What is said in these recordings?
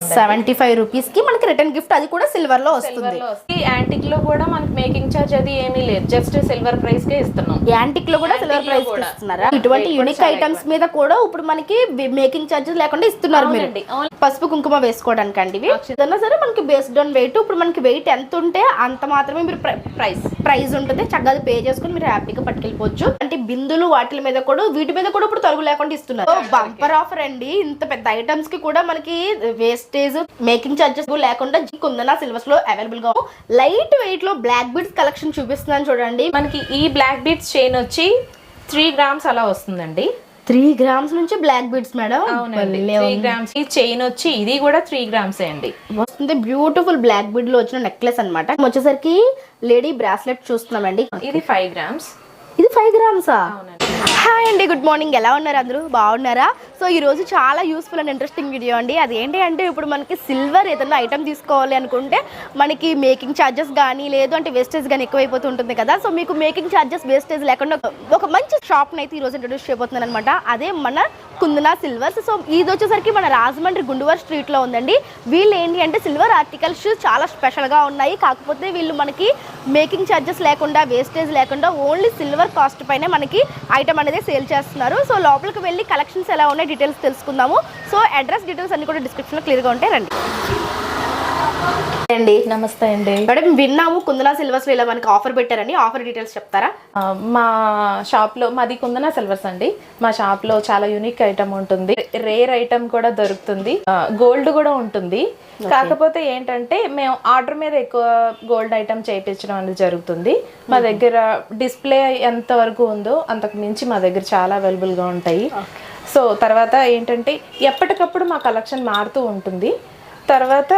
75 rupees కి మనకి return gift, అది కూడా సిల్వర్ లో వస్తుంది. యాంటిక్ లో కూడా మనకి మేకింగ్ చార్జ్ అది ఏమీ లేదు, జస్ట్ సిల్వర్ ప్రైస్ కే ఇస్తున్నాం. యాంటిక్ లో కూడా సిల్వర్ ప్రైస్ ఇస్తున్నారా? ఇటువంటి యూనిక్ ఐటమ్స్ మీద కూడా ఇప్పుడు మనకి మేకింగ్ చార్జెస్ లేకుండా ఇస్తున్నారు మీరు. పసుపు కుంకుమ వేసుకోవడానికి అండి ఇవి ఏదైనా సరే మనకి బేస్డ్ ఆన్ వెయిట్. ఇప్పుడు మనకి వెయిట్ ఎంత ఉంటే అంత మాత్రమే మీరు ప్రైస్ ఉంటుంది, చక్కగా పే చేసుకుని మీరు హ్యాపీగా పట్టుకెళ్ళిపోవచ్చు. అంటే బిందులు వాటి మీద కూడా వీటి మీద కూడా ఇప్పుడు తరుగు లేకుండా ఇస్తున్నారు. బంపర్ ఆఫర్ అండి. ఇంత పెద్ద ఐటమ్స్ కి కూడా మనకి వేస్టేజ్ మేకింగ్ చార్జెస్ లేకుండా కుందన సిల్వర్స్ లో అవైలబుల్ గా లైట్ వెయిట్ లో బ్లాక్ బీడ్స్ కలెక్షన్ చూపిస్తున్నాను చూడండి. మనకి ఈ బ్లాక్ బీడ్స్ చైన్ వచ్చి 3 గ్రామ్స్ అలా వస్తుందండి. 3 గ్రామ్స్ నుంచి బ్లాక్ బీడ్స్ మేడం. 3 గ్రామ్స్ ఈ చైన్ వచ్చి ఇది కూడా 3 గ్రామ్స్ అండి వస్తుంది. బ్యూటిఫుల్ బ్లాక్ బీడ్ లో వచ్చిన నెక్లెస్ అన్నమాట. వచ్చేసరికి లేడీ బ్రాస్లెట్ చూస్తున్నామండి. ఇది 5 గ్రామ్స్. ఇది 5 గ్రామ్సా? హాయ్ అండి, గుడ్ మార్నింగ్. ఎలా ఉన్నారు అందరూ? బాగున్నారా? సో ఈరోజు చాలా యూస్ఫుల్ అండ్ ఇంట్రెస్టింగ్ వీడియో అండి. అదేంటి అంటే ఇప్పుడు మనకి సిల్వర్ ఏదైనా ఐటమ్ తీసుకోవాలి అనుకుంటే మనకి మేకింగ్ ఛార్జెస్ కానీ లేదు అంటే వేస్టేజ్ కానీ ఎక్కువైపోతూ ఉంటుంది కదా. సో మీకు మేకింగ్ ఛార్జెస్ వేస్టేజ్ లేకుండా ఒక మంచి షాప్ని అయితే ఈరోజు ఇంట్రొడ్యూస్ చేయబోతున్నాను అనమాట. అదే మన కుందన సిల్వర్స్. సో ఇది వచ్చేసరికి మన రాజమండ్రి గుండువర్ స్ట్రీట్లో ఉందండి. వీళ్ళు ఏంటి అంటే సిల్వర్ ఆర్టికల్స్ చాలా స్పెషల్గా ఉన్నాయి. కాకపోతే వీళ్ళు మనకి మేకింగ్ ఛార్జెస్ లేకుండా వేస్టేజ్ లేకుండా ఓన్లీ సిల్వర్ కాస్ట్ పైనే మనకి ఐటమ్ అనేది సేల్ చేస్తున్నారు. సో లోపలికి వెళ్ళి కలెక్షన్స్ ఎలా ఉన్నాయి డీటెయిల్స్ తెలుసుకుందాము. సో అడ్రస్ డీటెయిల్స్ అన్ని కూడా డిస్క్రిప్షన్లో క్లియర్గా ఉంటాయి. రండి అండి. నమస్తే అండి మేడం, విన్నాము కుందన సిల్వర్స్ ఇలా మనకి ఆఫర్ పెట్టారని. ఆఫర్ డీటెయిల్స్ చెప్తారా? మా షాప్లో, మాది కుందన సిల్వర్స్ అండి. మా షాప్లో చాలా యూనిక్ ఐటమ్ ఉంటుంది, రేర్ ఐటమ్ కూడా దొరుకుతుంది, గోల్డ్ కూడా ఉంటుంది. కాకపోతే ఏంటంటే మేము ఆర్డర్ మీద ఎక్కువ గోల్డ్ ఐటమ్ చేయించడం అనేది జరుగుతుంది. మా దగ్గర డిస్ప్లే ఎంత వరకు ఉందో అంతకు మించి మా దగ్గర చాలా అవైలబుల్గా ఉంటాయి. సో తర్వాత ఏంటంటే ఎప్పటికప్పుడు మా కలెక్షన్ మారుతూ ఉంటుంది. తర్వాత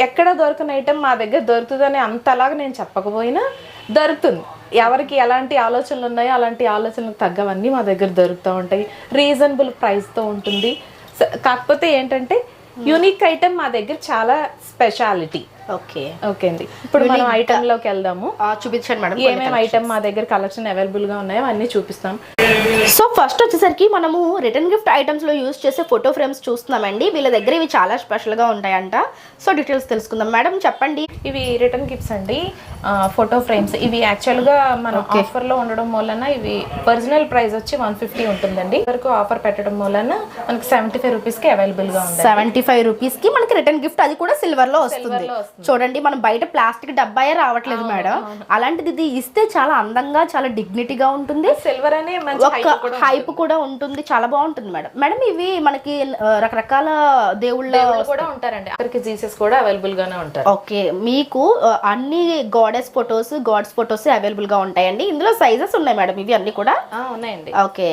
ఎక్కడ దొరకని ఐటమ్ మా దగ్గర దొరుకుతుందని అంతలాగా నేను చెప్పకపోయినా దొరుకుతుంది. ఎవరికి ఎలాంటి ఆలోచనలు ఉన్నాయో అలాంటి ఆలోచనలకు తగ్గవన్నీ మా దగ్గర దొరుకుతూ ఉంటాయి. రీజనబుల్ ప్రైస్తో ఉంటుంది. కాకపోతే ఏంటంటే యూనిక్ ఐటమ్ మా దగ్గర చాలా స్పెషాలిటీ. ఓకే అండి, ఇప్పుడు మనం ఐటెంలోకి వెళ్దాము. చూపించండి మేడం, ఏమేమి ఐటమ్ మా దగ్గర కలెక్షన్ అవైలబుల్గా ఉన్నాయో అన్నీ చూపిస్తాం. సో ఫస్ట్ వచ్చేసరికి మనము రిటర్న్ గిఫ్ట్ ఐటమ్స్ లో యూజ్ చేసే ఫోటో ఫ్రేమ్స్ చూస్తున్నామండి. వీళ్ళ దగ్గర ఇవి చాలా స్పెషల్ గా ఉంటాయంట. సో డీటెయిల్స్ తెలుసుకుందాం. మేడం చెప్పండి. ఇవి రిటర్న్ గిఫ్ట్స్ అండి, ఫోటో ఫ్రేమ్స్. ఇవి యాక్చువల్ గా మనం ఆఫర్ లో ఉండడం వలన ఇవి ఒరిజినల్ ప్రైస్ వచ్చి 150 ఉంటుందండి. వరకు ఆఫర్ పెట్టడం వలన మనకి 75 రూపీస్ కి అవైలబుల్ గా ఉంది. 75 రూపీస్ కి మనకి రిటర్న్ గిఫ్ట్, అది కూడా సిల్వర్ లో వస్తుంది. చూడండి, మనం బయట ప్లాస్టిక్ డబ్బాయే రావట్లేదు మేడం. అలాంటిది ఇది ఇస్తే చాలా అందంగా చాలా డిగ్నిటీగా ఉంటుంది. సిల్వర్ అనే హైప్ కూడా ఉంటుంది, చాలా బాగుంటుంది మేడం. మేడం ఇవి మనకి రకరకాల దేవుళ్ళు కూడా ఉంటారండి. అక్కడికి జీసస్ కూడా అవైలబుల్ గానే ఉంటారు. ఓకే, మీకు అన్ని goddess photos gods photos available గా ఉంటాయండి. ఇందులో సైజెస్ ఉన్నాయి మేడం, ఇవి అన్ని కూడా ఉన్నాయండి. ఓకే,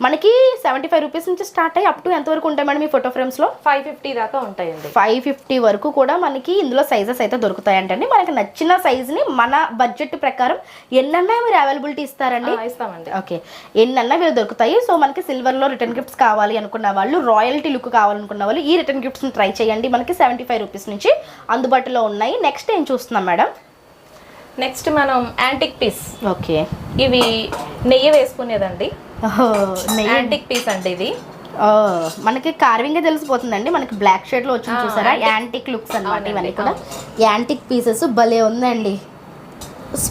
మనకి 75 రూపీస్ నుంచి స్టార్ట్ అయ్యి అప్ టు ఎంత వరకు ఉంటాయి మేడం ఈ ఫోటో ఫ్రేమ్స్ లో? 550 దాకా ఉంటాయండి. 550 వరకు కూడా మనకి ఇందులో సైజెస్ అయితే దొరుకుతాయంటండి. మనకి నచ్చిన సైజ్ ని మన బడ్జెట్ ప్రకారం ఎన్నన్నా మీరు అవైలబిలిటీ ఇస్తారండి? ఇస్తామండి. ఓకే, ఎన్నన్నా మీరు దొరుకుతాయి. సో మనకి సిల్వర్ లో రిటర్న్ గిఫ్ట్స్ కావాలి అనుకున్న వాళ్ళు, రాయల్టీ లుక్ కావాలనుకున్న వాళ్ళు ఈ రిటర్న్ గిఫ్ట్స్ ని ట్రై చేయండి. మనకి 75 రూపీస్ నుంచి అందుబాటులో ఉన్నాయి. నెక్స్ట్ ఏం చూస్తున్నాం మేడం? నెక్స్ట్ మనం యాంటిక్ పీస్. ఓకే, ఇవి నెయ్యి వేసుకునేదండి. యాంటిక్ పీస్ అండి ఇది. మనకి కార్వింగ్ తెలిసిపోతుందండి. మనకి బ్లాక్ షేడ్ లో వచ్చింది చూసారా, యాంటిక్ లుక్స్ అన్నమాట. ఇవన్నీ కూడా యాంటిక్ పీసెస్ భలే ఉందండి.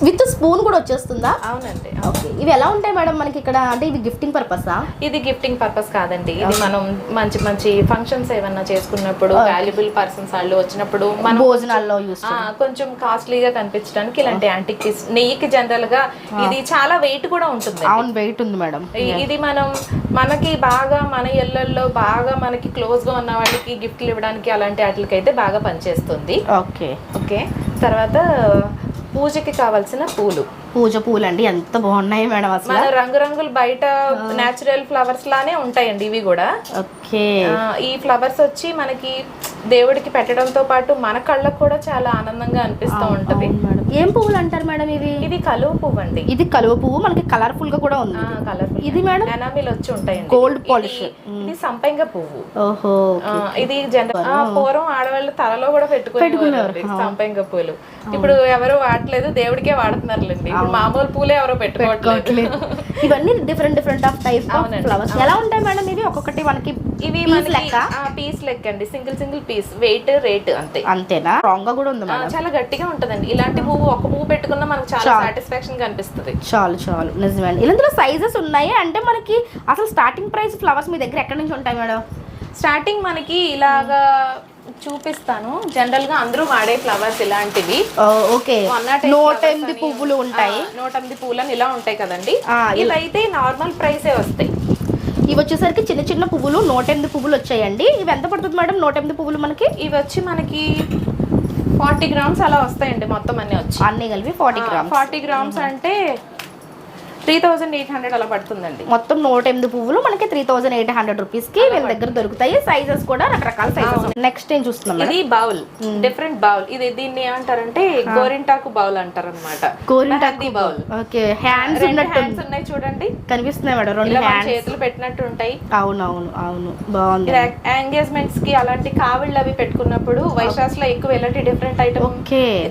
విత్ స్పూన్ కూడా వచ్చేస్తుందా? అవునండి. ఓకే, ఇవి ఎలా ఉంటాయి మేడం మనకి ఇక్కడ? అంటే ఇది గిఫ్టింగ్ పర్పసా? ఇది గిఫ్టింగ్ పర్పస్ కాదండి. ఇది మనం మంచి మంచి ఫంక్షన్స్ ఏమన్నా చేసుకున్నప్పుడు, వాల్యుబుల్ పర్సన్స్ వాళ్ళు వచ్చినప్పుడు మనం భోజనాల్లో యూస్ కొంచెం కాస్ట్లీగా కనిపించడానికి ఇలాంటి యాంటిక్ పీస్. నెయ్యికి జనరల్ గా ఇది చాలా వెయిట్ కూడా ఉంటుంది. అవును, వెయిట్ ఉంది మేడం. ఇది మనకి బాగా మన ఇళ్లలో బాగా మనకి క్లోజ్ గా ఉన్న వాళ్ళకి గిఫ్ట్లు ఇవ్వడానికి అలాంటి వాటికి అయితే బాగా పనిచేస్తుంది. ఓకే, తర్వాత పూజకి కావాల్సిన పూజ పూలు అండి, ఎంత బాగున్నాయి మేడం. అసలు రంగురంగులు బయట నేచురల్ ఫ్లవర్స్ లానే ఉంటాయండి ఇవి కూడా. ఓకే, ఈ ఫ్లవర్స్ వచ్చి మనకి దేవుడికి పెట్టడంతో పాటు మన కళ్ళకు కూడా చాలా ఆనందంగా అనిపిస్తూ ఉంటది. ఏం పువ్వులు అంటారు మేడం ఇవి? ఇది కలువ పువ్వు అండి. ఇది కలువ పువ్వు, మనకి కలర్ఫుల్ గా కూడా ఉంది. కలర్ఫుల్. ఇది మేడం ఎనామిల్ వచ్చి ఉంటాయండి, గోల్డ్ పాలిష్. ఇది సంపంగ పువ్వు. ఓహో, ఇది పూర్వం ఆడవాళ్ళు తలలో కూడా పెట్టుకునేవారు సంపంగ పూలు. ఇప్పుడు ఎవరు వాడలేదు, దేవుడికే వాడుతున్నారులేండి. మామూలు పూలే ఎవరో పెట్టుకోవట్లేదు. ఇవన్నీ different of type of flowers. ఎలా ఉంటాయి మేడం ఇవి? ఒక్కొక్కటి మనకి ఇవి పీస్ లెక్క అండి, సింగిల్ పీస్, వెయిట్, రేట్ అంతే. అంతేనా? స్ట్రాంగ్ గా కూడా ఉంది మేడం, చాలా గట్టిగా ఉంటదండి. ఇలాంటి పువ్వు ఒక పువ్వు పెట్టుకున్నా మనకు చాలా సాటిస్ఫాక్షన్ గా అనిపిస్తుంది. చాలు నిజమే. ఇందులో సైజెస్ ఉన్నాయి అంటే మనకి అసలు స్టార్టింగ్ ప్రైస్ ఫ్లవర్స్ మీ దగ్గర ఎక్కడి నుంచి ఉంటాయి మేడం? స్టార్టింగ్ మనకి ఇలాగా చూపిస్తాను. జనరల్ గా అందరూ వాడే ఫ్లవర్స్ ఇలాంటివి. ఓకే, 108 పువ్వులు ఉంటాయి. 108 పువ్వులు ఇలా ఉంటాయి కదండి. ఇవైతే నార్మల్ ప్రైసే వస్తాయి. ఇవి వచ్చేసరికి చిన్న పువ్వులు 108 పువ్వులు వచ్చాయండి. ఇవి ఎంత పడుతుంది మేడం 108 పువ్వులు మనకి? ఇవి వచ్చి మనకి 40 గ్రామ్స్ అలా వస్తాయండి. మొత్తం అన్ని వచ్చి అన్ని కలిపి 40 గ్రామ్స్ అంటే 3800 అలా పడుతుందండి. మొత్తం 108 పువ్వులు మనకి 3800 రూపీస్ కి వీళ్ళ దగ్గర దొరుకుతాయి. సైజెస్ కూడా రకరకాల సైజెస్. నెక్స్ట్ ఏం చూస్తున్నాం? ఇది బౌల్, డిఫరెంట్ బౌల్. ఇది దీన్ని ఏమంటారంటే గోరింటాకు బౌల్ అంటారు అనమాట. గోరింటాకు బౌల్. ఓకే, హ్యాండ్స్ ఉన్నాయి చూడండి, కనిపిస్తున్నాయి మేడం. 2 హ్యాండ్స్ చేతులు పెట్టినట్టు ఉంటాయి. అవును బాగుంది. ఎంగేజ్మెంట్స్ కి అలాంటి కావిళ్ళు అవి పెట్టుకున్నప్పుడు వైశాస్ లో ఎక్కువ ఇలాంటి డిఫరెంట్ ఐటమ్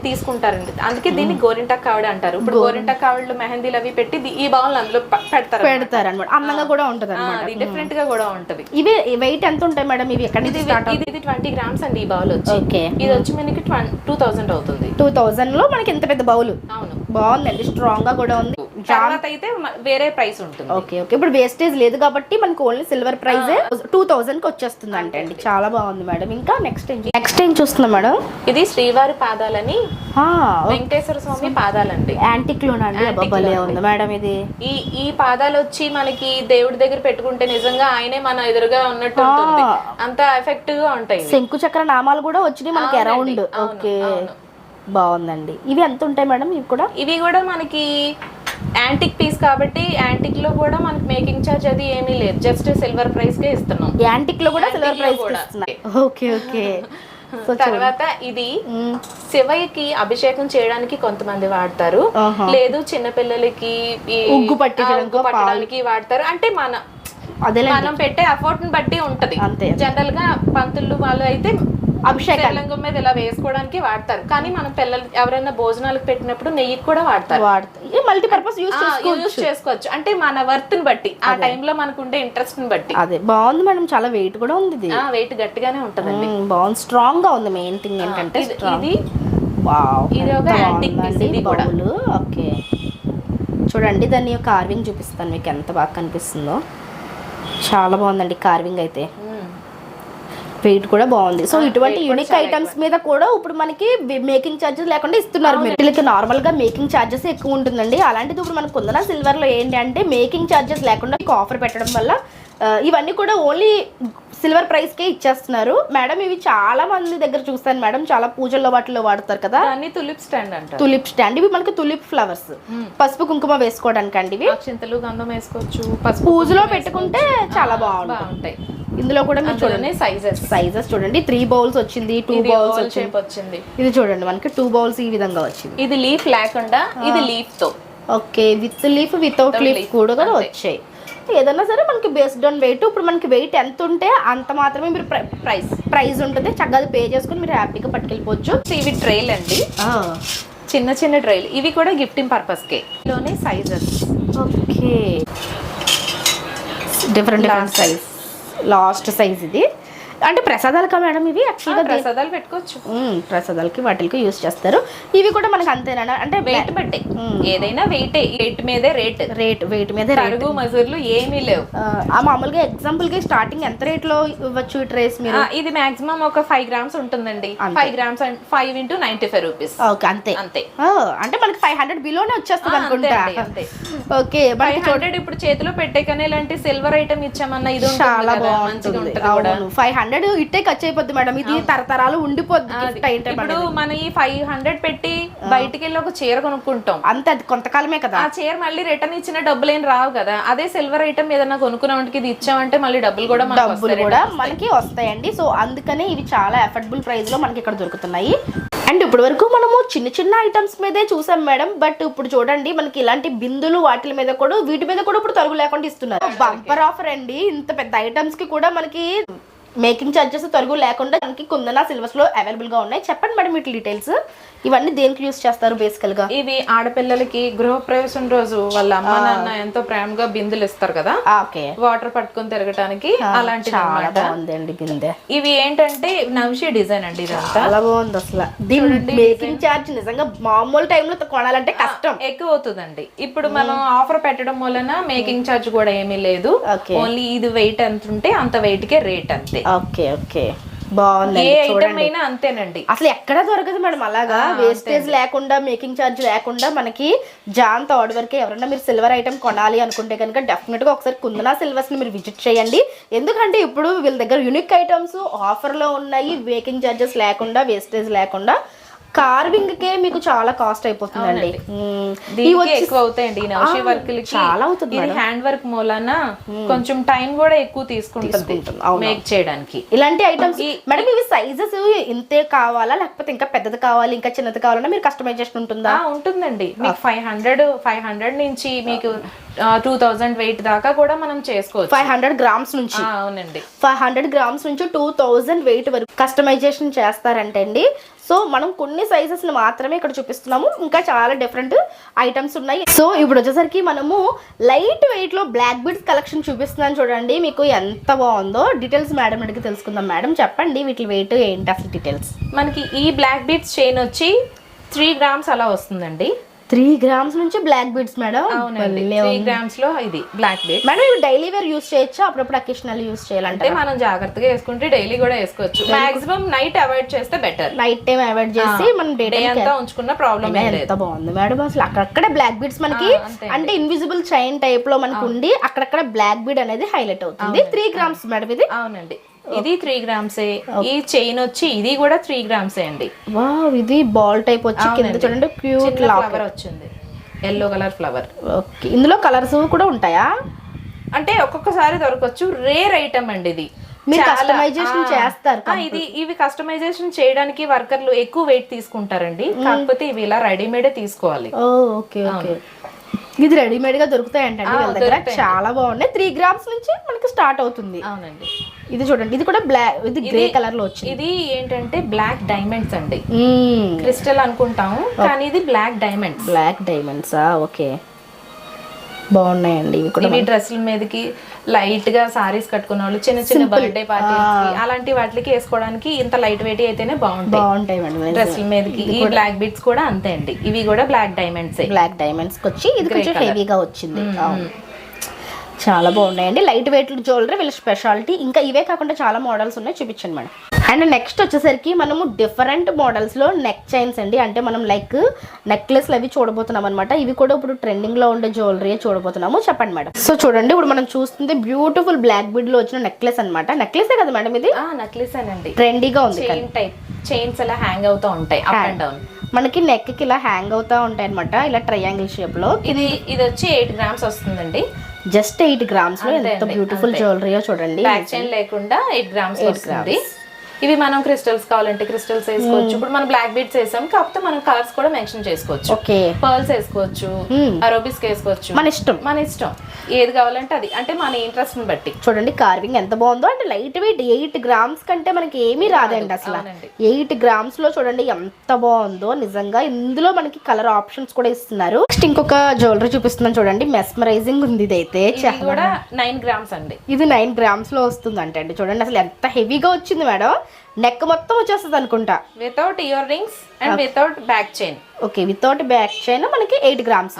తీసుకుంటారండి. అందుకే దీన్ని గోరింటాకు కావిడ అంటారు. ఇప్పుడు గోరింటాకు కావిళ్ళు మెహందీలు అవి పెట్టి ఈ బౌల్ అందులో పెడతారు అనమాట. అందంగా కూడా ఉంటది అన్నమాట, డిఫరెంట్ గా కూడా ఉంటది. ఇవి వెయిట్ ఎంత ఉంటాయి మేడం? ఇవి ఎక్కడ నుంచి స్టార్ట్? ఇది 20 గ్రామ్స్ అండి ఈ బౌల్ వచ్చి. ఓకే, ఇది వచ్చి మనకి 2000 అవుతుంది. 2000 లో మనకి ఎంత పెద్ద బౌల్. అవును, బాగుందండి, స్ట్రాంగ్ గా కూడా ఉంది. తర్వాత అయితే వేరే ప్రైస్ ఉంటుంది. ఓకే ఇప్పుడు వేస్టేజ్ లేదు కాబట్టి మనకి ఓన్లీ సిల్వర్ ప్రైస్ 2000 కి వచ్చేస్తుంది అండి. చాలా బాగుంది మేడం. ఇంకా నెక్స్ట్ ఏం చూస్తున్నాం మేడం? ఇది శ్రీవారి పాదాలని, వెంకటేశ్వర స్వామి పాదాలండి. యాంటిక్ లోనండి. భలే ఉంది మేడం ఇది. ఈ పాదాలు వచ్చి మనకి దేవుడి దగ్గర పెట్టుకుంటే నిజంగా ఆయనే మన ఎదురుగా ఉన్నట్టు ఉంటుంది. అంత ఎఫెక్టివ్ గా ఉంటాయి. శంకు చక్ర నామాలు కూడా వచ్చినాయి మనకి అరౌండ్. ఓకే, బాగుందండి. ఇవి ఎంత ఉంటాయి మేడం? ఇవి కూడా మనకి యాంటిక్ పీస్ కాబట్టి యాంటిక్ లో కూడా మనకి మేకింగ్ చార్జ్ అది ఏమీ లేదు, జస్ట్ సిల్వర్ ప్రైస్ కే ఇస్తున్నాం. యాంటిక్ లో కూడా సిల్వర్ ప్రైస్ ఇస్తున్నాం. ఓకే తర్వాత ఇది శివయ్యకి అభిషేకం చేయడానికి కొంతమంది వాడతారు, లేదు చిన్నపిల్లలకి ఉగ్గు పట్టడానికి వాడతారు. అంటే మనం పెట్టే ఎఫర్ట్ ని బట్టి ఉంటది. జనరల్ గా పంతులు వాళ్ళు అయితే అభిషేకం మీద ఇలా వేసుకోవడానికి వాడతారు. కానీ మనం పిల్లలు ఎవరైనా భోజనాలకు పెట్టినప్పుడు నెయ్యి కూడా వాడతారు. మల్టీపర్పస్ యూజ్ చేసుకోవచ్చు. అంటే మన వర్త్ ని బట్టి, ఆ టైంలో మనకు ఉండే ఇంట్రెస్ట్ ని బట్టి. అదే బాగుంది మేడం, చాలా వెయిట్ కూడా ఉంది. వెయిట్ గట్టిగానే ఉంటదండి, బాగుంది, స్ట్రాంగ్ గా ఉంది. మెయిన్ థింగ్ ఏంటంటే ఇది ఒక యాంటిక్ పీస్. ఇది కూడా ఓకే, చూడండి దాన్ని కార్వింగ్ చూపిస్తాను మీకు ఎంత బాగా కనిపిస్తుందో. చాలా బాగుందండి కార్వింగ్ అయితే, వెయిట్ కూడా బాగుంది. సో ఇటువంటి యూనిక్ ఐటమ్స్ మీద కూడా ఇప్పుడు మనకి మేకింగ్ ఛార్జెస్ లేకుండా ఇస్తున్నారు. మీరు వీళ్ళకి నార్మల్ గా మేకింగ్ ఛార్జెస్ ఎక్కువ ఉంటుందండి. అలాంటిది ఇప్పుడు మనకు కుందన సిల్వర్ లో ఏంటి అంటే మేకింగ్ ఛార్జెస్ లేకుండా ఆఫర్ పెట్టడం వల్ల ఇవన్నీ కూడా ఓన్లీ సిల్వర్ ప్రైస్ కే ఇచ్చేస్తున్నారు మేడం. ఇవి చాలా మంది దగ్గర చూస్తాను మేడం, చాలా పూజల్లో వాటిలో వాడతారు కదా. తులిప్ స్టాండ్ అంటారు. Tulip stand. ఇవి మనకి తులిప్ ఫ్లవర్స్, పసుపు కుంకుమ వేసుకోవడానికి అండి. ఇవి చింతలు గంధం వేసుకోవచ్చు, పూజలో పెట్టుకుంటే చాలా బాగుంటాయి. ఇందులో కూడా మీరు చూడండి సైజెస్ చూడండి. 3 బౌల్స్ వచ్చింది, 2 బౌల్స్ వచ్చింది. ఇది చూడండి మనకి 2 బౌల్స్ ఈ విధంగా వచ్చింది. ఇది లీఫ్ లేకుండా, ఇది లీఫ్ తో. Okay, with leaf without leaf కూడా వచ్చాయి. ఏదన్నా సరే మనకి బేస్డ్ ఆన్ వెయిట్. ఇప్పుడు మనకి వెయిట్ ఎంత ఉంటే అంత మాత్రమే మీరు ప్రైస్ ఉంటుంది. చక్కగా పే చేసుకుని మీరు హ్యాపీగా పట్టుకెళ్ళిపోవచ్చు. ఇవి ట్రైల్ అండి, చిన్న ట్రైల్. ఇవి కూడా గిఫ్టింగ్ పర్పస్ కే లోనే sizes. Okay, different size. Last size ఇది. అంటే ప్రసాదాలకా మేడం ఇవి? యాక్చువల్గా ప్రసాదాలు పెట్టుకోవచ్చు, ప్రసాదాలకి వాటికి యూజ్ చేస్తారు. ఇవి కూడా మనకి అంతేనా? అంటే వెయిట్ బట్టి ఏదైనా వెయిట్ మీదే వెయిట్ మీద అరుగు మజూర్లు ఏమీ లేవు. మామూలుగా ఎగ్జాంపుల్ కి స్టార్టింగ్ ఎంత రేట్ లో ఇవ్వచ్చు ఈ ట్రేస్ మీరు? ఇది మాక్సిమం ఒక 5 గ్రామ్స్ ఉంటుందండి. 5 గ్రామ్స్ 5 × 95 రూపీస్. ఓకే, అంతే. అంటే మనకి 500 బిలోనే వచ్చేస్తుంది అనుకుంటా. ఓకే, 500 ఇప్పుడు చేతిలో పెట్టే కానీ ఇలాంటి సిల్వర్ ఐటమ్ ఇచ్చామన్నా ఇది చాలా బాగుంటుంది. 500 ఇట్టే ఖర్చు అయిపోద్ది మేడం. ఇది తరతరాలు ఉండిపోద్ది. ఇప్పుడు మనం ఈ 500 పెట్టి బయటికి వెళ్ళి ఒక చీర కొనుక్కుంటాం, అంతే. అది కొంతకాలమే కదా. ఆ చీర మళ్ళీ రిటర్న్ ఇచ్చిన డబ్బులు ఏం రావు కదా. అదే సిల్వర్ ఐటమ్ ఏదైనా కొనుక్కున్నామంటే ఇది ఇచ్చామంటే మళ్ళీ డబ్బులు కూడా మనకి వస్తాయండి. సో అందుకనే ఇవి చాలా అఫోర్డబుల్ ప్రైస్ లో మనకి ఇక్కడ దొరుకుతున్నాయి. అండ్ ఇప్పటి వరకు మనము చిన్న ఐటమ్స్ మీదే చూసాం మేడం. బట్ ఇప్పుడు చూడండి మనకి ఇలాంటి బిందులు వాటి మీద కూడా, వీటి మీద కూడా ఇప్పుడు తరుగు లేకుండా ఇస్తున్నారు. బంపర్ ఆఫర్ అండి. ఇంత పెద్ద ఐటమ్స్ కి కూడా మనకి మేకింగ్ ఛార్జెస్ తరుగు లేకుండా మనకి కుందన సిల్వర్స్ లో అవైలబుల్ గా ఉన్నాయి. చెప్పండి మేడం వీటి డీటెయిల్స్. ఇవన్నీ దేనికి యూస్ చేస్తారు బేసికల్ గా? ఇవి ఆడపిల్లలకి గృహప్రవేశం రోజు వాళ్ళ అమ్మ నాన్న ఎంతో ప్రేమగా బిందెలు ఇస్తారు కదా, ఓకే, వాటర్ పట్టుకొని తిరగటానికి అలాంటివి అన్నమాట. బాగుందండి బిందె. ఇవి ఏంటంటే నవ్షి డిజైన్ అండి, ఇదంతా చాలా బాగుంది అసలు. దీని మేకింగ్ ఛార్జ్ నిజంగా మామూలు టైంలో కొనాలంటే కష్టం, ఎక్కువ అవుతుందండి. ఇప్పుడు మనం ఆఫర్ పెట్టడం వలన మేకింగ్ ఛార్జ్ కూడా ఏమీ లేదు. ఓన్లీ ఇది వెయిట్ ఎంత ఉంటే అంత వెయిట్ కే రేట్ అంతే. ఓకే ఓకే, బాగుంది. ఏ ఐటమ్ అయినా అంతేనండి, అసలు ఎక్కడ దొరకదు మేడం అలాగా. వేస్టేజ్ లేకుండా, మేకింగ్ ఛార్జ్ లేకుండా మనకి జాన్ థర్డ్ వరకే. ఎవరైనా మీరు సిల్వర్ ఐటమ్ కొనాలి అనుకుంటే కనుక డెఫినెట్ గా ఒకసారి కుందనా సిల్వర్స్ ని మీరు విజిట్ చేయండి. ఎందుకంటే ఇప్పుడు వీళ్ళ దగ్గర యూనిక్ ఐటమ్స్ ఆఫర్ లో ఉన్నాయి, మేకింగ్ ఛార్జెస్ లేకుండా, వేస్టేజ్ లేకుండా. కార్వింగ్ కే మీకు చాలా కాస్ట్ అయిపోతుందండి. ఎక్కువ అవుతాయండి ఈ నౌషి వర్క్ చాలా అవుతుంది. హ్యాండ్ వర్క్ మూలన కొంచెం టైం కూడా ఎక్కువ తీసుకుంటుంది మేక్ చేయడానికి. ఇలాంటి ఐటమ్స్ మేడం ఇవి సైజెస్ ఇంతే కావాలా లేకపోతే ఇంకా పెద్దది కావాలి, ఇంకా చిన్నది కావాలన్నా మీరు కస్టమైజేషన్ ఉంటుందా? ఉంటుందండి. మీకు 500 నుంచి మీకు 2000 వెయిట్ దాకా కూడా మనం చేసుకోవచ్చు. 500 గ్రామ్స్ నుంచి. అవునండి, 500 గ్రామ్స్ నుంచి 2000 వెయిట్ వరకు కస్టమైజేషన్ చేస్తారంటే అండి. సో మనం కొన్ని సైజెస్ ని మాత్రమే ఇక్కడ చూపిస్తున్నాము, ఇంకా చాలా డిఫరెంట్ ఐటమ్స్ ఉన్నాయి. సో ఇప్పుడు వచ్చేసరికి మనము లైట్ వెయిట్ లో బ్లాక్ బీడ్స్ కలెక్షన్ చూపిస్తున్నాను చూడండి. మీకు ఎంత బాగుందో డీటెయిల్స్ మేడం అడిగి తెలుసుకుందాం. మేడం చెప్పండి వీటి వెయిట్ ఏంటి అసలు డీటెయిల్స్. మనకి ఈ బ్లాక్ బీడ్స్ చైన్ వచ్చి 3 గ్రామ్స్ అలా వస్తుందండి. 3 గ్రామ్స్ నుంచి బ్లాక్ బీడ్స్ మేడం. 3 గ్రామ్స్ లో ఇది బ్లాక్ బీడ్. మేడం ఇవి డైలీ వేర్ యూస్ చేయొచ్చా, అప్పుడప్పుడు అకేషనల్ యూస్ చేయాలంటే? మనం జాగ్రత్తగా వేసుకుంటే డైలీ కూడా వేసుకోవచ్చు. మాక్సిమం నైట్ అవాయిడ్ చేస్తే బెటర్. నైట్ టైం అవాయిడ్ చేసి మనం డే అంతా ఉంచుకున్న ప్రాబ్లం లేదు. ఎంత బాగుంది మేడం అసలు. అక్కడక్కడ బ్లాక్ బీడ్స్ మనకి అంటే ఇన్విజిబుల్ చైన్ టైప్ లో మనకు ఉండి అక్కడక్కడ బ్లాక్ బీడ్ అనేది హైలైట్ అవుతుంది. 3 గ్రామ్స్ మేడం ఇది. అవునండి, ఇది 3 గ్రామ్సే. ఈ చైన్ వచ్చి ఇది కూడా 3 గ్రామ్సే అండి. వావ్, ఇది బాల్ టైప్ వచ్చి కింద చూడండి క్యూట్ ఫ్లవర్ వచ్చింది, ఎల్లో కలర్ ఫ్లవర్. ఓకే, ఇందులో కలర్స్ కూడా ఉంటాయా? అంటే ఒక్కొక్కసారి దొరకచ్చు. రేర్ ఐటమ్ అండి ఇది. మీరు కస్టమైజేషన్ చేస్తారు? ఇవి కస్టమైజేషన్ చేయడానికి వర్కర్లు ఎక్కువ వెయిట్ తీసుకుంటారండి. కాకపోతే ఇవి ఇలా రెడీమేడ్ తీసుకోవాలి. ఓకే ఓకే, ఇది రెడీమేడ్ గా దొరుకుతాయి అంటే వీళ్ళ దగ్గర. చాలా బాగున్నాయి. 3 గ్రామ్స్ నుంచి మనకి స్టార్ట్ అవుతుంది. అవునండి, ఇది చూడండి, ఇది కూడా బ్లాక్, ఇది గ్రే కలర్ లో వచ్చింది. ఇది ఏంటంటే బ్లాక్ డైమండ్స్ అండి. క్రిస్టల్ అనుకుంటాము కానీ ఇది బ్లాక్ డైమండ్స్. బ్లాక్ డైమండ్సా? ఓకే, బాగున్నాయండి. ఇవి కూడా ఇవి డ్రెస్సుల మీదకి లైట్ గా సారీస్ కట్టుకున్న వాళ్ళు, చిన్న చిన్న బర్త్డే పార్టీస్ అలాంటి వాటికి వేసుకోవడానికి ఇంత లైట్ వెయిట్ అయితేనే బాగుంటాయి మేడం డ్రెస్సుల మీదకి. ఈ బ్లాక్ బీడ్స్ కూడా అంతే అండి, ఇవి కూడా బ్లాక్ డైమండ్స్. బ్లాక్ డైమండ్స్ వచ్చి ఇది కొంచెం హెవీగా వచ్చింది. చాలా బాగున్నాయండి. లైట్ వెయిట్ జ్యువెలరీ వీళ్ళ స్పెషాలిటీ. ఇంకా ఇవే కాకుండా చాలా మోడల్స్ ఉన్నాయి, చూపించండి మేడం. అండ్ నెక్స్ట్ వచ్చేసరికి మనము డిఫరెంట్ మోడల్స్ లో నెక్ చైన్స్ అండి. అంటే మనం లైక్ నెక్లెస్లు అవి చూడబోతున్నాం అనమాట. ఇవి కూడా ఇప్పుడు ట్రెండింగ్ లో ఉండే జ్యువెలరీ చూడబోతున్నాము. చెప్పండి మేడం. సో చూడండి, ఇప్పుడు మనం చూస్తుంది బ్యూటిఫుల్ బ్లాక్ బీడ్ లో వచ్చిన నెక్లెస్ అనమాట. నెక్లెసే కదా మేడం ఇది? నెక్లెస్ అండి, ట్రెండీగా ఉంది. చైన్స్ అలా హ్యాంగ్ అవుతూ ఉంటాయి అప్ అండ్ డౌన్. మనకి నెక్ కి ఇలా హ్యాంగ్ అవుతా ఉంటాయి అనమాట, ఇలా ట్రయాంగిల్ షేప్ లో. ఇది వచ్చి 8 గ్రామ్స్ వస్తుందండి. జస్ట్ 8 గ్రామ్స్ లో ఎంత బ్యూటిఫుల్ జ్యువెలరీయో చూడండి. బ్యాక్ చైన్ లేకుండా 8 గ్రామ్స్ వస్తుంది. ఇవి మనం క్రిస్టల్స్ కావాలంటే క్రిస్టల్స్ వేసుకోవచ్చు. ఇప్పుడు మనం బ్లాక్ బీడ్స్ వేసాం, కాకపోతే మనం కలర్స్ కూడా మెన్షన్ చేసుకోవచ్చు. ఓకే, పర్ల్స్ వేసుకోవచ్చు, అరోబిస్క్ వేసుకోవచ్చు, మన ఇష్టం ఏది కావాలంటే అది. అంటే మన ఇంట్రెస్ట్ ని బట్టి. చూడండి కార్వింగ్ ఎంత బాగుందో. అంటే లైట్ వెయిట్ 8 గ్రామ్స్ కంటే మనకి ఏమీ రాదండి అసలు. 8 గ్రామ్స్ లో చూడండి ఎంత బాగుందో నిజంగా. ఇందులో మనకి కలర్ ఆప్షన్స్ కూడా ఇస్తున్నారు. నెక్స్ట్ ఇంకొక జ్యువెలరీ చూపిస్తున్నాను చూడండి, మెస్మరైజింగ్ ఉంది. ఇదైతే కూడా 9 గ్రామ్స్ అండి. ఇది 9 గ్రామ్స్ లో వస్తుంది అండి. చూడండి అసలు ఎంత హెవీగా వచ్చింది మేడం. నెక్ మొత్తం వచ్చేస్తుంది అనుకుంటా, without ear rings and without back chain. Okay, without back chain మనకి 8 గ్రామ్స్.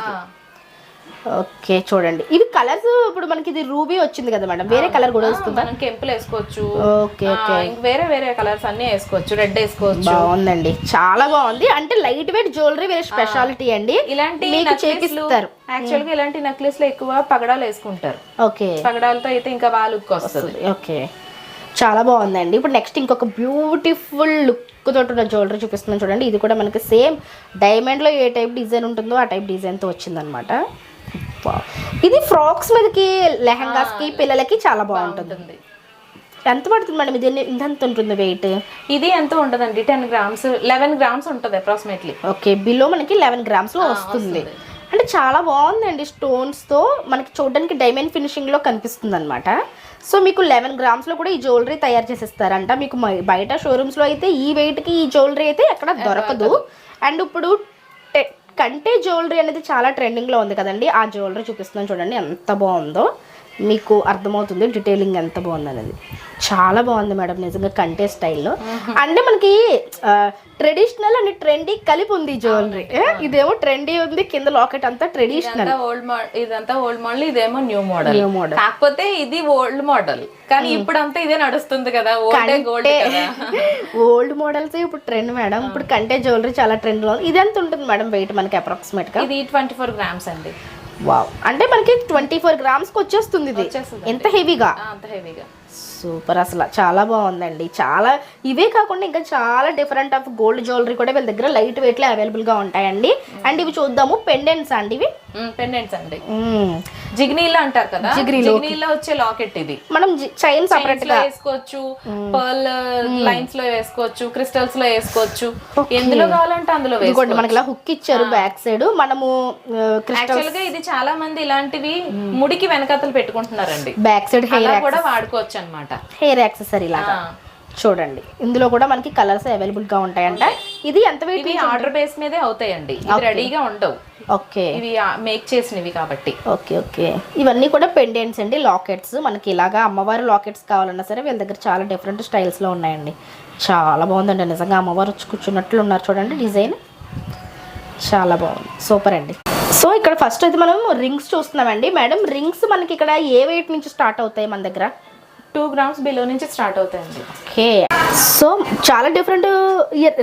ఓకే చూడండి, ఇవి కలర్స్ ఇప్పుడు మనకి ఇది రూబీ వచ్చింది కదా మేడం, వేరే కలర్ కూడా వస్తుంది. మనం కెంపులు వేసుకోవచ్చు. ఓకే ఓకే, వేరే కలర్స్ అన్ని వేసుకోవచ్చు, రెడ్ వేసుకోవచ్చు. బాగుందండి, చాలా బాగుంది. అంటే లైట్ వెయిట్ జ్యువెలరీ వేరే స్పెషాలిటీ అండి. ఇలాంటి చేపిస్తారు. యాక్చువల్ గా ఇలాంటి నెక్లెస్ లో ఎక్కువ పగడాలు వేసుకుంటారు. ఓకే, పగడాలతో అయితే ఇంకా బాగా లుక్ వస్తుంది. ఓకే, చాలా బాగుందండి. ఇప్పుడు నెక్స్ట్ ఇంకొక బ్యూటిఫుల్ లుక్ తోటి ఉన్న జ్యువెలరీ చూపిస్తున్నాను చూడండి. ఇది కూడా మనకి సేమ్ డైమండ్ లో ఏ టైప్ డిజైన్ ఉంటుందో ఆ టైప్ డిజైన్ తో వచ్చిందనమాట. ఇది ఫ్రాక్స్ మీదకి, లెహంగాస్ కి, పిల్లలకి చాలా బాగుంటుంది. ఎంత పడుతుంది మేడం ఇది? ఇంత ఉంటుంది వెయిట్? ఇది ఎంత ఉంటుందండి, 10 గ్రామ్స్ 11 గ్రామ్స్ ఉంటుంది అప్రాక్సిమేట్లీ. ఓకే, బిలో మనకి 11 గ్రామ్స్ లో వస్తుంది. అంటే చాలా బాగుందండి. స్టోన్స్ తో మనకి చూడడానికి డైమండ్ ఫినిషింగ్ లో కనిపిస్తుంది అనమాట. సో మీకు 11 గ్రామ్స్లో కూడా ఈ జ్యువెలరీ తయారు చేసిస్తారంట. మీకు బయట షోరూమ్స్లో అయితే ఈ వెయిట్కి ఈ జ్యువెలరీ అయితే ఎక్కడ దొరకదు. అండ్ ఇప్పుడు కంటే జ్యువెలరీ అనేది చాలా ట్రెండింగ్లో ఉంది కదండి. ఆ జ్యువెలరీ చూపిస్తున్నాను చూడండి ఎంత బాగుందో, మీకు అర్థమవుతుంది డీటెయిలింగ్ ఎంత బాగుంది అనేది. చాలా బాగుంది మేడం నిజంగా కంటే స్టైల్లో. అంటే మనకి ట్రెడిషనల్ అండ్ ట్రెండీ కలిపి ఉంది జ్యువెలరీ. ఇదేమో ట్రెండీ ఉంది, కింద లాకెట్ అంతా ట్రెడిషనల్. ఇదంతా ఓల్డ్ మోడల్, ఇదేమో న్యూ మోడల్. కాకపోతే ఇది ఓల్డ్ మోడల్ కానీ ఇప్పుడు అంతా ఇదే నడుస్తుంది కదా, ఓల్డ్ మోడల్స్ ఇప్పుడు ట్రెండ్ మేడం. ఇప్పుడు కంటే జ్యువెలరీ చాలా ట్రెండ్ లో. ఇది ఎంత ఉంటుంది మేడం వెయిట్ మనకి అప్రాక్సిమేట్ గా? ఇది 24 గ్రామ్స్ అండి. వావ్, అంటే మనకి 24 గ్రామ్స్కి వచ్చేస్తుంది ఇది. ఎంత హెవీగా, అంత హెవీగా. సూపర్, అసలు చాలా బాగుందండి. చాలా ఇవే కాకుండా ఇంకా చాలా డిఫరెంట్ ఆఫ్ గోల్డ్ జ్యువెలరీ కూడా వీళ్ళ దగ్గర లైట్ వెయిట్ లో అవైలబుల్ గా ఉంటాయండి. అండ్ ఇవి చూద్దాము, పెండెంట్స్ అండి. ఇవి పెండెంట్స్ అండి, జిగ్నీలా అంటారు కదా, జిగ్నీలా వచ్చే లాకెట్. ఇది మనం చైన్ సెపరేట్ గా వేసుకోవచ్చు, పర్ల్ లైన్స్ లో వేసుకోవచ్చు, క్రిస్టల్స్ లో వేసుకోవచ్చు, ఎందులో కావాలంటే అందులో వేసుకోవచ్చు. మనకి ఇలా హుక్ ఇచ్చారు బ్యాక్ సైడ్. మనము యాక్చువల్ గా ఇది చాలా మంది ఇలాంటివి ముడికి వెనకతలు పెట్టుకుంటున్నారండి. బ్యాక్ సైడ్ హెయిర్ కూడా వాడుకోవచ్చు అన్నమాట, హెయిర్ యాక్సెసరీ లాగా. చూడండి ఇందులో కూడా మనకి కలర్స్ అవైలబుల్ గా ఉంటాయంట. ఇది ఎంత వెయిట్? ఇవి ఆర్డర్ బేస్ మీదే అవుతాయండి, ఇవి రెడీగా ఉండవు. ఓకే, ఇవి మేక్ చేసినవి కాబట్టి. Okay okay. ఇవన్నీ కూడా పెండెంట్స్ అండి, లాకెట్స్. మనకి ఇలాగా అమ్మవారి లాకెట్స్ కావాలన్నా సరే వీళ్ళ దగ్గర చాలా డిఫరెంట్ స్టైల్స్ లో ఉన్నాయండి. చాలా బాగుందండి నిజంగా, అమ్మవారు వచ్చి కూర్చున్నట్లు ఉన్నారు చూడండి. డిజైన్ చాలా బాగుంది, సూపర్ అండి. సో ఇక్కడ ఫస్ట్ అయితే మనం రింగ్స్ చూస్తున్నామండి. మేడం రింగ్స్ మనకి ఇక్కడ ఏ వెయిట్ నుంచి స్టార్ట్ అవుతాయి మన దగ్గర? 2 గ్రామ్స్ బిలో నుంచి స్టార్ట్ అవుతాయండి. ఓకే, సో చాలా డిఫరెంట్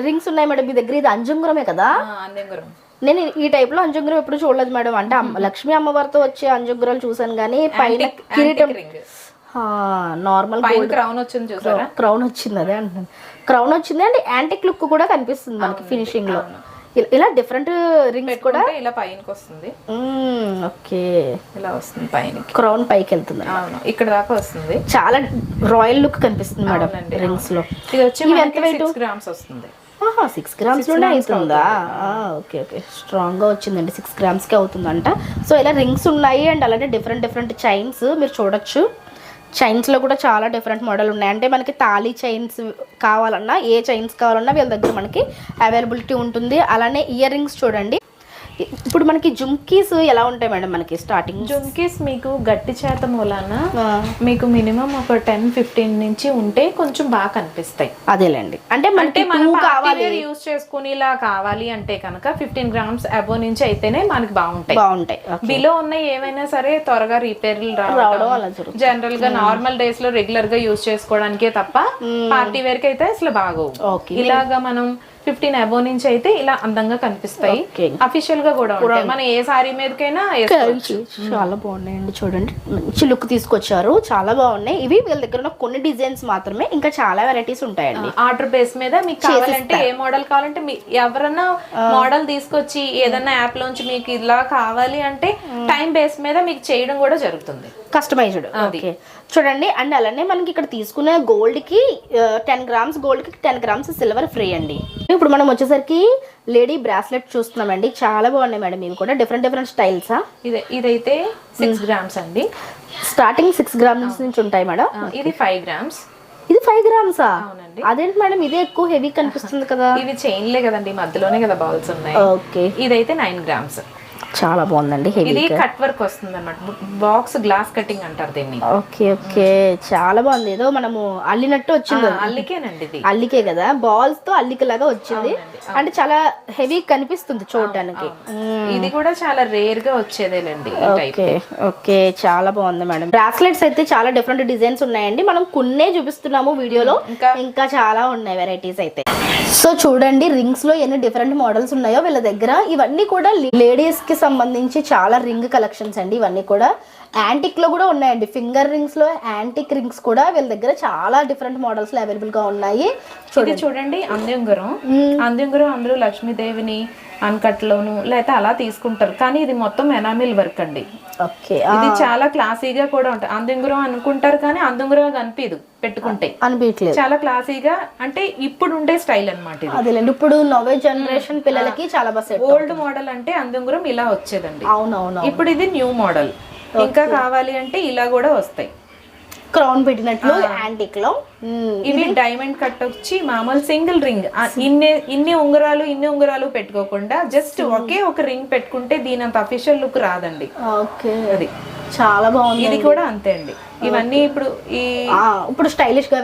రింగ్స్ ఉన్నాయి మేడం మీ దగ్గర. ఇది అంజంగురమే కదా? అంజంగురం. నేను ఈ టైప్ లో అంజంగురం ఎప్పుడు చూడలేదు మేడం. అంటే లక్ష్మీ అమ్మవారితో వచ్చే అంజంగురాలు చూసాను కానీ పైన కిరీటం నార్మల్ క్రౌన్ వచ్చింది చూసారా? క్రౌన్ వచ్చింది, అదే అంటున్నాను. క్రౌన్ వచ్చింది అండ్ యాంటిక్ లుక్ కూడా కనిపిస్తుంది మనకి ఫినిషింగ్ లో. ఇలా డిఫరెంట్ రింగ్స్ కూడా ఇలా పైనకి వస్తుంది. ఓకే, ఇలా వస్తుంది పైన, క్రౌన్ పైకి వెళ్తుంది, ఇక్కడ దాకా వస్తుంది. చాలా రాయల్ లుక్ కనిపిస్తుంది మేడం రింగ్స్ లో. ఇది వచ్చి ఎంత వెయిట్? 6 గ్రామ్స్ వస్తుంది. 6 గ్రామ్స్ లోనే అవుతుందా? ఓకే ఓకే, స్ట్రాంగ్ గా వచ్చిందండి. 6 గ్రామ్స్ కి అవుతుందంట. సో ఇలా రింగ్స్ ఉన్నాయి అండ్ అలానే డిఫరెంట్ డిఫరెంట్ చైన్స్ మీరు చూడొచ్చు. చైన్స్లో కూడా చాలా డిఫరెంట్ మోడల్ ఉన్నాయి. అంటే మనకి తాళీ చైన్స్ కావాలన్నా, ఏ చైన్స్ కావాలన్నా వీళ్ళ దగ్గర మనకి అవైలబిలిటీ ఉంటుంది. అలానే ఇయర్ రింగ్స్ చూడండి. ఇప్పుడు మనకి జుమ్కీస్ ఎలా ఉంటాయి మేడం మనకి స్టార్టింగ్? జుమ్కీస్ మీకు గట్టి చేత మూలాన మీకు మినిమం ఒక 10-15 నుంచి ఉంటే కొంచెం బాగా కనిపిస్తాయి. అదేలేండి, అంటే మనం కావాలి యూజ్ చేసుకుని ఇలా కావాలి అంటే కనుక 15 గ్రామ్స్ అబో నుంచి అయితేనే మనకి బాగుంటాయి. బిలో ఉన్నాయి ఏమైనా సరే త్వరగా రిపేర్లు రావడం అలా జరుగుతుంది. జనరల్ గా నార్మల్ డేస్ లో రెగ్యులర్ గా యూజ్ చేసుకోవడానికే తప్ప పార్టీ వేర్ కి అయితే అసలు బాగోవు. ఇలాగా మనం 15 అబో నుంచి అయితే ఇలా అందంగా కనిపిస్తాయి. అఫీషియల్ గా కూడా ఉంటాయి. మనం ఏ సారీ మీదకైనా చాలా బాగున్నాయండి. చూడండి మంచి లుక్ తీసుకొచ్చారు, చాలా బాగున్నాయి. ఇవి వీళ్ళ దగ్గర ఉన్న కొన్ని డిజైన్స్ మాత్రమే, ఇంకా చాలా వెరైటీస్ ఉంటాయండి. ఆర్డర్ బేస్ మీద మీకు కావాలంటే ఏ మోడల్ కావాలంటే ఎవరన్నా మోడల్ తీసుకొచ్చి ఏదన్నా యాప్ లోంచి మీకు ఇలా కావాలి అంటే టైం బేస్ మీద మీకు చేయడం కూడా జరుగుతుంది, కస్టమైజ్డ్. ఓకే చూడండి. అండ్ అలానే మనకి ఇక్కడ తీసుకునే గోల్డ్ కి 10 గ్రామ్స్ గోల్డ్ కి 10 గ్రామ్స్ సిల్వర్ ఫ్రీ అండి. ఇప్పుడు మనం వచ్చేసరికి లేడీ బ్రాస్లెట్ చూస్తున్నామండి. చాలా బాగున్నాయి మేడం, ఇవి కూడా డిఫరెంట్ డిఫరెంట్ స్టైల్స్. ఇదైతే 6 గ్రామ్స్ అండి. స్టార్టింగ్ 6 గ్రామ్స్ నుంచి ఉంటాయి మేడం. ఇది 5 గ్రామ్స్. ఇది 5 గ్రామ్సా? అవునండి. అదేంటి మేడం ఇదే ఎక్కువ హెవీ కనిపిస్తుంది కదా? ఇవి చైన్లే కదండి, మధ్యలోనే కదా బాల్స్ ఉన్నాయి. ఓకే, ఇదైతే 9 గ్రామ్స్. చాలా బాగుందండి. ఇది కట్ వర్క్ వస్తుంది అన్నమాట, బాక్స్ గ్లాస్ కటింగ్ అంటారు దీన్ని. ఓకే ఓకే, చాలా బాగుంది. ఏదో మనము అల్లినట్టు వచ్చింది. అల్లికేనండి, ఇది అల్లికే కదా, బాల్స్ తో అల్లికలాగా వచ్చింది. అంటే చాలా హెవీ కనిపిస్తుంది చూడడానికి. ఇది కూడా చాలా రేర్ గా వచ్చేదేలండి. ఓకే ఓకే, చాలా బాగుంది మేడం. బ్రాస్లెట్స్ అయితే చాలా డిఫరెంట్ డిజైన్స్ ఉన్నాయండి. మనం కొన్నే చూపిస్తున్నాము వీడియోలో, ఇంకా చాలా ఉన్నాయి వెరైటీస్ అయితే. సో చూడండి రింగ్స్ లో ఎన్ని డిఫరెంట్ మోడల్స్ ఉన్నాయో వీళ్ళ దగ్గర. ఇవన్నీ కూడా లేడీస్ కి సంబంధించి చాలా రింగ్ కలెక్షన్స్ అండి. ఇవన్నీ కూడా యాంటిక్ లో కూడా ఉన్నాయండి. ఫింగర్ రింగ్స్ లో యాంటిక్ రింగ్స్ కూడా వీళ్ళ దగ్గర చాలా డిఫరెంట్ మోడల్స్ లో అవైలబుల్ గా ఉన్నాయి. చూడండి అంద్యంగురం అందరూ లక్ష్మీదేవిని అన్కట్లోను లేకపోతే అలా తీసుకుంటారు, కానీ ఇది మొత్తం ఎనామిల్ వర్క్ అండి. ఓకే, ఇది చాలా క్లాసీగా కూడా ఉంటాయి. అంద్యంగురం అనుకుంటారు కానీ అంద్యంగురం కనిపించదు, పెట్టుకుంటే అనిపించలేదు. చాలా క్లాసీగా, అంటే ఇప్పుడు ఉండే స్టైల్ అన్నమాట. అదేలేండి, ఇప్పుడు నవే జనరేషన్ పిల్లలకి చాలా బాగా. ఓల్డ్ మోడల్ అంటే అంద్యంగురం ఇలా వచ్చేదండి. అవునవును. ఇప్పుడు ఇది న్యూ మోడల్. ఇంకా కావాలి అంటే ఇలా కూడా వస్తాయి. క్రౌన్ పెట్టినట్లు యాంటిక్ లో. ఇవి డైమండ్ కట్ వచ్చి మామూలు సింగిల్ రింగ్, ఇన్ని ఉంగరాలు పెట్టుకోకుండా జస్ట్ ఒకే ఒక రింగ్ పెట్టుకుంటే దీని అంత అఫీషియల్ లుక్ రాదండి. ఓకే, అది చాలా బాగుంది. ఇది కూడా అంతే అండి. ఇవన్నీ ఇప్పుడు స్టైలిష్ గా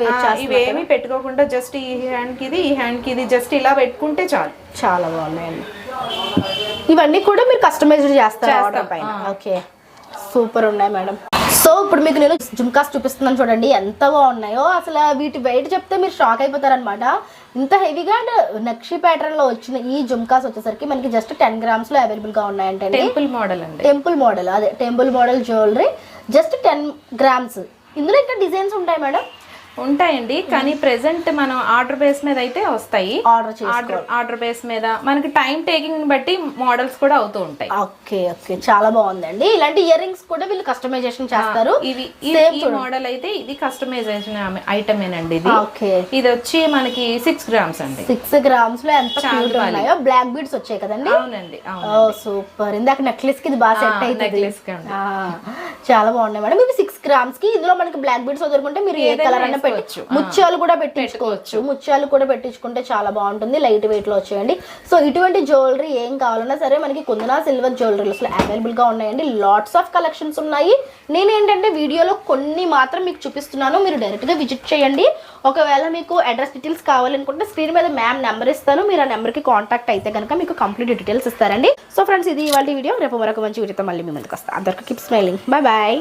ఇవేమి పెట్టుకోకుండా జస్ట్ ఈ హ్యాండ్ కి ఇది జస్ట్ ఇలా పెట్టుకుంటే చాలు. చాలా బాగున్నాయండి. ఇవన్నీ కూడా మీరు కస్టమైజ్డ్ చేస్తారు ఆర్డర్ పైన. ఓకే, సూపర్ ఉన్నాయి మేడం. సో ఇప్పుడు మీకు నేను జుమ్కాస్ చూపిస్తున్నాను చూడండి, ఎంత బాగున్నాయో అసలు. వీటి వెయిట్ చెప్తే మీరు షాక్ అయిపోతారనమాట. ఇంత హెవీగా అండ్ నక్షి ప్యాటర్న్ లో వచ్చిన ఈ జుమ్కాస్ వచ్చేసరికి మనకి జస్ట్ 10 grams లో అవైలబుల్ గా ఉన్నాయంటే. టెంపుల్ మోడల్ అండి, టెంపుల్ మోడల్, అదే temple model jewellery just 10 grams. ఇందులో ఇంకా డిజైన్స్ ఉంటాయి మేడం? ఉంటాయండి, కానీ ప్రెసెంట్ మనం ఆర్డర్ బేస్ మీద అయితే వస్తాయి. ఆర్డర్ బేస్ మీద మనకి టైం టేకింగ్ బట్టి మోడల్స్ కూడా అవుతూ ఉంటాయి. ఓకే ఓకే, చాలా బాగుందండి. ఇలాంటి ఇయర్ రింగ్స్ కూడా వీళ్ళు కస్టమైజేషన్ చేస్తారు. ఈ మోడల్ అయితే ఇది కస్టమైజేషన్ ఐటమ్ ఏనండి. ఇది వచ్చి మనకి 6 grams అండి. 6 grams లో ఎంత క్యూట్ ఉన్నాయో. బ్లాక్ బీడ్స్ వచ్చాయి కదండి? అవునండి. సూపర్. ఇందాక నెక్లెస్ కి ఇది బాగా సెట్ అవుతుంది. చాలా బాగున్నాయి మేడం. ఇవి 6 grams కి. ఇందులో మనకి బ్లాక్ బీడ్స్ వదులుకుంటే మీరు ఏ కలర్ అన్న ముత్యాలు కూడా పెట్టించుకోవచ్చు. ముత్యాలు కూడా పెట్టించుకుంటే చాలా బాగుంటుంది. లైట్ వెయిట్ లో వచ్చేయండి. సో ఇటువంటి జ్యువెలరీ ఏం కావాలన్నా సరే మనకి కుందన సిల్వర్ జ్యువెలరీస్ లో అవైలబుల్ గా ఉన్నాయండి. లాట్స్ ఆఫ్ కలెక్షన్స్ ఉన్నాయి. నేనేంటంటే వీడియోలో కొన్ని మాత్రం మీకు చూపిస్తున్నాను, మీరు డైరెక్ట్ గా విజిట్ చేయండి. ఒకవేళ మీకు అడ్రస్ డీటెయిల్స్ కావాలనుకుంటే స్క్రీన్ మీద మ్యామ్ నెంబర్ ఇస్తాను, మీరు ఆ నెంబర్కి కాంటాక్ట్ అయితే కనుక మీకు కంప్లీట్ డీటెయిల్స్ ఇస్తారండి. సో ఫ్రెండ్స్, ఇది ఇవాళ వీడియో. రేపు మరొక మంచి వీడియోతో మళ్ళీ మీ ముందుకు వస్తాను. అందరికీ కీప్ స్మైలింగ్. Bye bye.